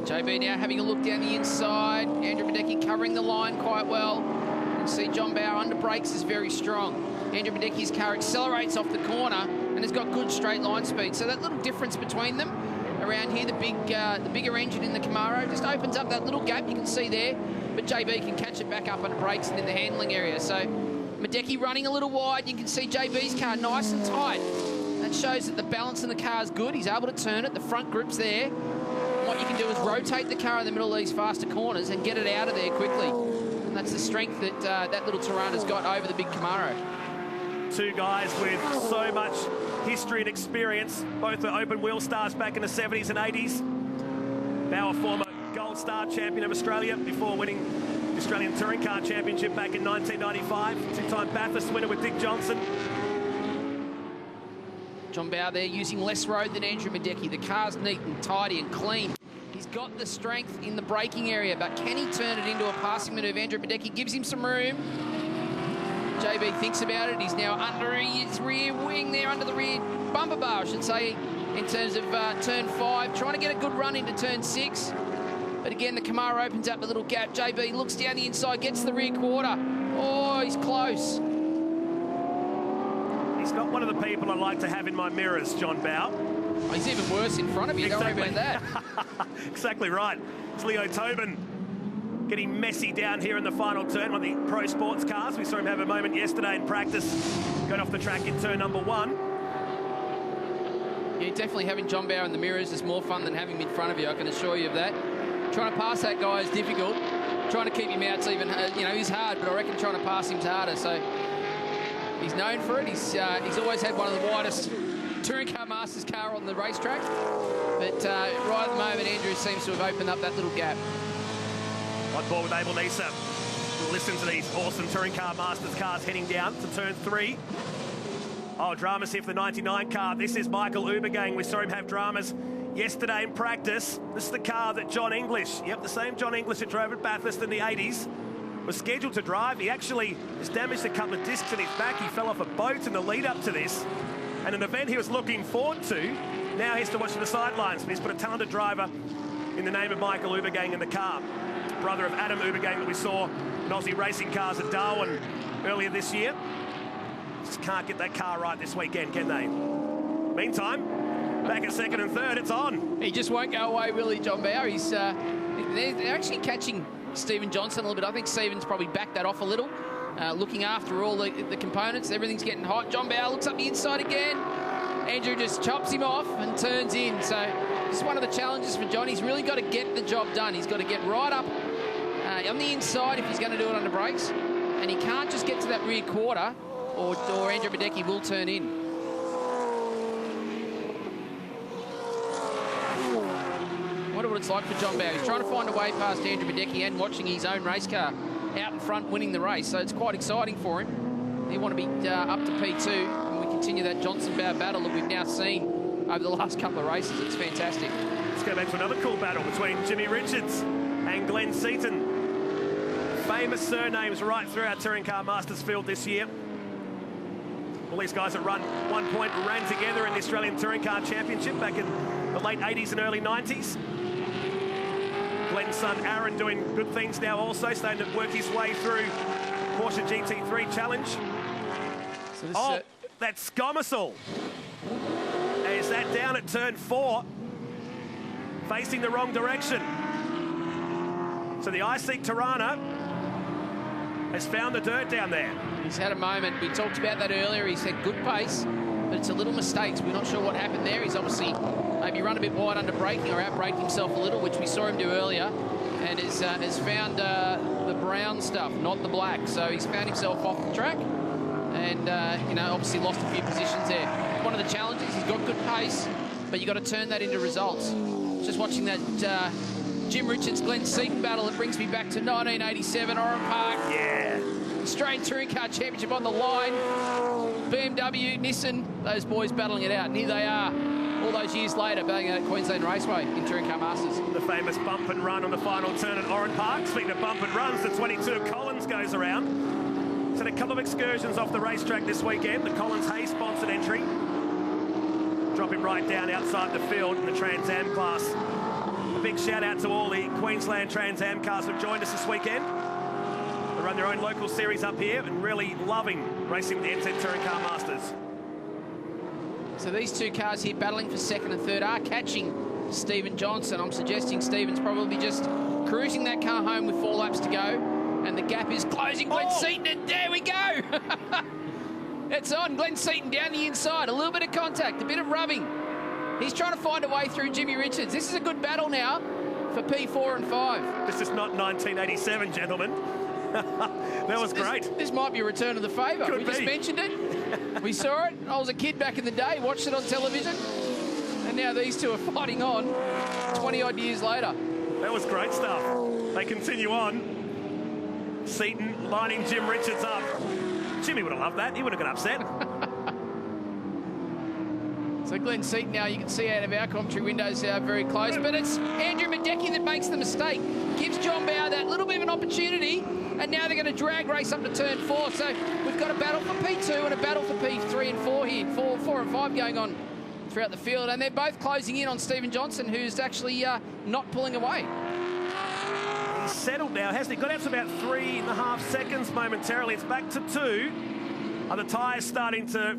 JB now having a look down the inside. Andrew Badecki covering the line quite well. You can see John Bauer under brakes is very strong. Andrew Badecki's car accelerates off the corner and has got good straight line speed. So that little difference between them around here, the bigger engine in the Camaro, just opens up that little gap you can see there. But JB can catch it back up under brakes and in the handling area. So Badecki running a little wide. You can see JB's car nice and tight. That shows that the balance in the car is good. He's able to turn it. The front grip's there. And what you can do is rotate the car in the middle of these faster corners and get it out of there quickly. And that's the strength that that little Tirana's got over the big Camaro. Two guys with so much history and experience. Both were open wheel stars back in the 70s and 80s. Bauer, former Gold Star champion of Australia before winning the Australian Touring Car Championship back in 1995. Two-time Bathurst winner with Dick Johnson. John Bauer there using less road than Andrew Badecki. The car's neat and tidy and clean. He's got the strength in the braking area, but can he turn it into a passing manoeuvre? Andrew Badecki gives him some room. JB thinks about it. He's now under his rear wing there, under the rear bumper bar, I should say, in terms of turn 5. Trying to get a good run into turn 6. But again, the Camaro opens up a little gap. JB looks down the inside, gets the rear quarter. Oh, he's close. He's not one of the people I like to have in my mirrors, John Bauer. Oh, he's even worse in front of you. Exactly. Don't worry about that. Exactly right. It's Leo Tobin getting messy down here in the final turn on the Pro Sports cars. We saw him have a moment yesterday in practice, going off the track in turn number 1. Yeah, definitely having John Bauer in the mirrors is more fun than having him in front of you, I can assure you of that. Trying to pass that guy is difficult. Trying to keep him out's even, you know, he's hard, but I reckon trying to pass him's harder. So he's known for it. He's always had one of the widest Touring Car Masters car on the racetrack. But right at the moment, Andrew seems to have opened up that little gap. On board with Abel Nisa. We'll listen to these awesome Touring Car Masters cars heading down to turn 3. Oh, dramas here for the 99 car. This is Michael Ubergang. We saw him have dramas yesterday in practice. This is the car that John English, yep, the same John English that drove at Bathurst in the 80s, was scheduled to drive. He actually has damaged a couple of discs in his back. He fell off a boat in the lead up to this. And an event he was looking forward to, now he has to watch from the sidelines. But he's put a talented driver in the name of Michael Ubergang in the car. Brother of Adam Ubergang that we saw in Aussie racing cars at Darwin earlier this year. Just can't get that car right this weekend, can they? Meantime, back at second and third, it's on. He just won't go away, will he, John Bauer? He's, they're actually catching Stephen Johnson a little bit. I think Stephen's probably backed that off a little, looking after all the components. Everything's getting hot. John Bauer looks up the inside again. Andrew just chops him off and turns in. So this is one of the challenges for John. He's really got to get the job done. He's got to get right up on the inside if he's going to do it under brakes. And he can't just get to that rear quarter or Andrew Badecki will turn in. I wonder what it's like for John Bauer. He's trying to find a way past Andrew Badecki and watching his own race car out in front winning the race. So it's quite exciting for him. They want to be up to P2 and we continue that Johnson-Bauer battle that we've now seen over the last couple of races. It's fantastic. Let's go back to another cool battle between Jimmy Richards and Glenn Seaton. Famous surnames right through our Touring Car Masters field this year. All these guys have run 1 point, ran together in the Australian Touring Car Championship back in the late 80s and early 90s. Glenn's son Aaron doing good things now also, starting to work his way through Porsche GT3 Challenge. So this that's Scomisel. Is that down at turn 4? Facing the wrong direction. So the I-Seek Tirana has found the dirt down there. He's had a moment. We talked about that earlier. He's had good pace, but it's a little mistakes. We're not sure what happened there. He's obviously maybe run a bit wide under braking or out-braked himself a little, which we saw him do earlier, and has found the brown stuff, not the black. So he's found himself off the track and, you know, obviously lost a few positions there. One of the challenges, he's got good pace, but you've got to turn that into results. Just watching that Jim Richards, Glenn Seaton battle, it brings me back to 1987, Oran Park. Yeah. Australian Touring Car Championship on the line. BMW, Nissan, those boys battling it out. And here they are, all those years later, battling at Queensland Raceway in Touring Car Masters. The famous bump and run on the final turn at Oran Park. Speaking of bump and runs, the 22 Collins goes around. It's had a couple of excursions off the racetrack this weekend. The Collins Hay sponsored entry. Drop him right down outside the field in the Trans Am class A big shout out to all the Queensland Trans Am cars who've joined us this weekend. They run their own local series up here and really loving racing with the NZ Touring Car Masters. So these two cars here battling for second and third are catching Stephen Johnson. I'm suggesting Stephen's probably just cruising that car home with 4 laps to go. And the gap is closing. Glenn Seaton, and there we go. It's on. Glenn Seaton down the inside. A little bit of contact, a bit of rubbing. He's trying to find a way through Jimmy Richards. This is a good battle now for P4 and 5. This is not 1987, gentlemen. That was great. This might be a return of the favour. Could we be. just mentioned it. We saw it. I was a kid back in the day, watched it on television. And now these two are fighting on 20-odd years later. That was great stuff. They continue on. Seaton lining Jim Richards up. Jimmy would have loved that. He would have got upset. So Glenn Seaton now, you can see out of our commentary windows very close, but it's Andrew Medecky that makes the mistake. Gives John Bower that little bit of an opportunity, and now they're going to drag race up to turn 4. So we've got a battle for P2 and a battle for P3 and 4 here. 4 and 5 going on throughout the field, and they're both closing in on Stephen Johnson, who's actually not pulling away. He's settled now, hasn't he? Got out to about 3.5 seconds momentarily. It's back to 2. Are the tyres starting to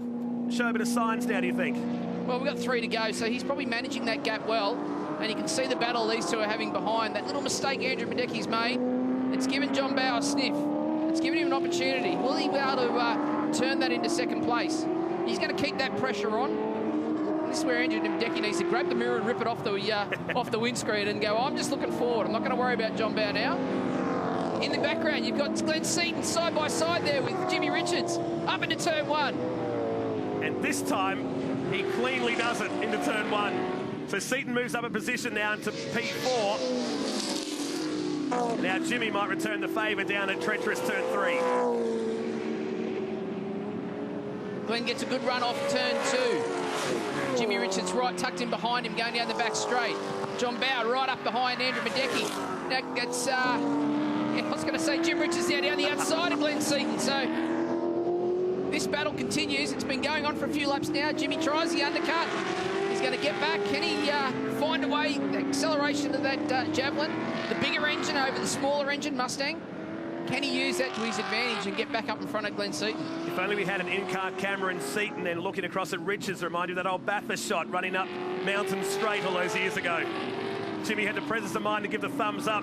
show a bit of signs now, do you think? Well, we've got 3 to go, so he's probably managing that gap well. And you can see the battle these two are having behind. That little mistake Andrew Medecky's made, it's given John Bower a sniff. It's given him an opportunity. Will he be able to turn that into second place? He's going to keep that pressure on. And this is where Andrew Medecky needs to grab the mirror and rip it off the windscreen and go, I'm just looking forward. I'm not going to worry about John Bower now. In the background, you've got Glenn Seaton side by side there with Jimmy Richards up into turn 1. And this time, he cleanly does it into turn 1. So Seaton moves up a position now into P4. Now Jimmy might return the favour down at treacherous turn 3. Glenn gets a good run off turn 2. Jimmy Richards right tucked in behind him, going down the back straight. John Bower right up behind Andrew Medecky. That gets, I was going to say Jim Richards now down the outside of Glenn Seaton. So this battle continues. It's been going on for a few laps now. Jimmy tries the undercut. He's going to get back. Can he find a way, the acceleration of that Javelin, the bigger engine over the smaller engine Mustang? Can he use that to his advantage and get back up in front of Glenn Seaton? If only we had an in-car camera in Seaton then looking across at Richards, remind you of that old Bathurst shot running up Mountain Straight all those years ago. Jimmy had the presence of mind to give the thumbs up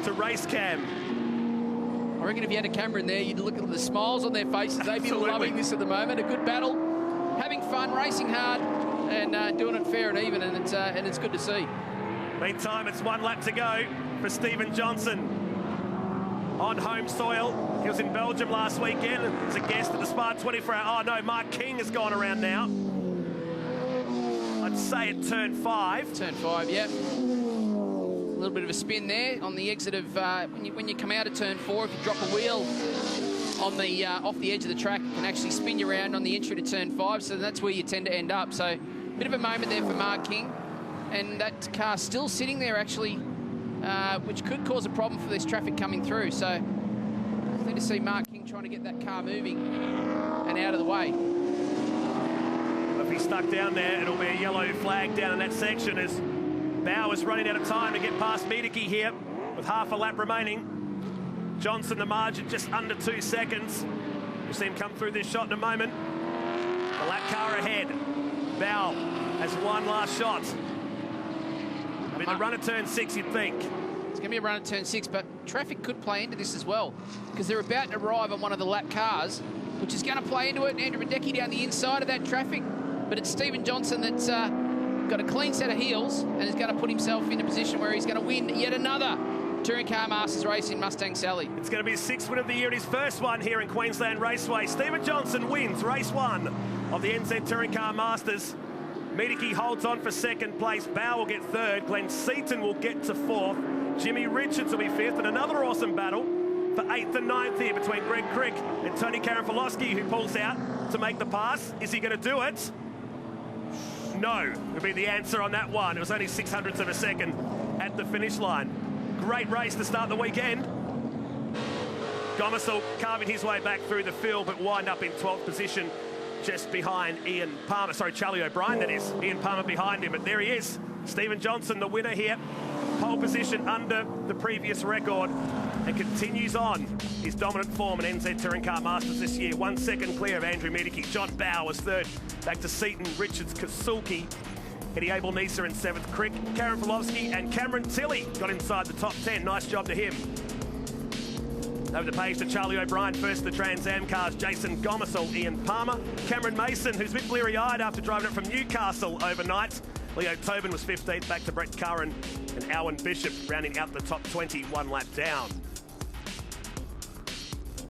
to race cam. I reckon if you had a camera in there, you'd look at the smiles on their faces. They'd be loving this at the moment. A good battle, having fun, racing hard, and doing it fair and even, and it's good to see. Meantime, it's 1 lap to go for Stephen Johnson. On home soil. He was in Belgium last weekend and was a guest at the Spa 24 Hour. Oh no, Mark King has gone around now. I'd say at turn 5. Turn 5, yep. A little bit of a spin there on the exit of when you come out of turn 4. If you drop a wheel on the off the edge of the track, it can actually spin you around on the entry to turn 5. So that's where you tend to end up. So a bit of a moment there for Mark King, and that car still sitting there actually. Which could cause a problem for this traffic coming through. So need to see Mark King trying to get that car moving and out of the way. If he's stuck down there, it'll be a yellow flag down in that section as Bower's running out of time to get past Medecky here with half a lap remaining. Johnson, the margin just under 2 seconds. We'll see him come through this shot in a moment. The lap car ahead. Bower has one last shot. I mean, the run at turn 6, you'd think. It's going to be a run at turn 6, but traffic could play into this as well because they're about to arrive on one of the lap cars, which is going to play into it. Andrew Medecky down the inside of that traffic, but it's Stephen Johnson that's got a clean set of heels and is going to put himself in a position where he's going to win yet another Touring Car Masters race in Mustang Sally. It's going to be his 6th win of the year and his first one here in Queensland Raceway. Stephen Johnson wins race 1 of the NZ Touring Car Masters. Medecky holds on for 2nd place. Bower will get 3rd. Glenn Seaton will get to 4th. Jimmy Richards will be 5th. And another awesome battle for 8th and 9th here between Greg Crick and Tony Karanfilowski, who pulls out to make the pass. Is he going to do it? No, would be the answer on that one. It was only 600ths of a second at the finish line. Great race to start the weekend. Gomersall carving his way back through the field, but wind up in 12th position, just behind Ian Palmer. Sorry, Charlie O'Brien, that is. Ian Palmer behind him, but there he is. Stephen Johnson, the winner here. Pole position under the previous record and continues on his dominant form in NZ Touring Car Masters this year. 1 second clear of Andrew Miedeke. John Bowe was third. Back to Seaton, Richards, Kasulki. Eddie Abel-Nisa in 7th. Crick, Karen Filowski and Cameron Tilley got inside the top 10. Nice job to him. Over the page to Charlie O'Brien, first the Trans Am cars, Jason Gomersall, Ian Palmer, Cameron Mason, who's a bit bleary-eyed after driving it from Newcastle overnight. Leo Tobin was 15th, back to Brett Curran and Owen Bishop, rounding out the top 20, 1 lap down.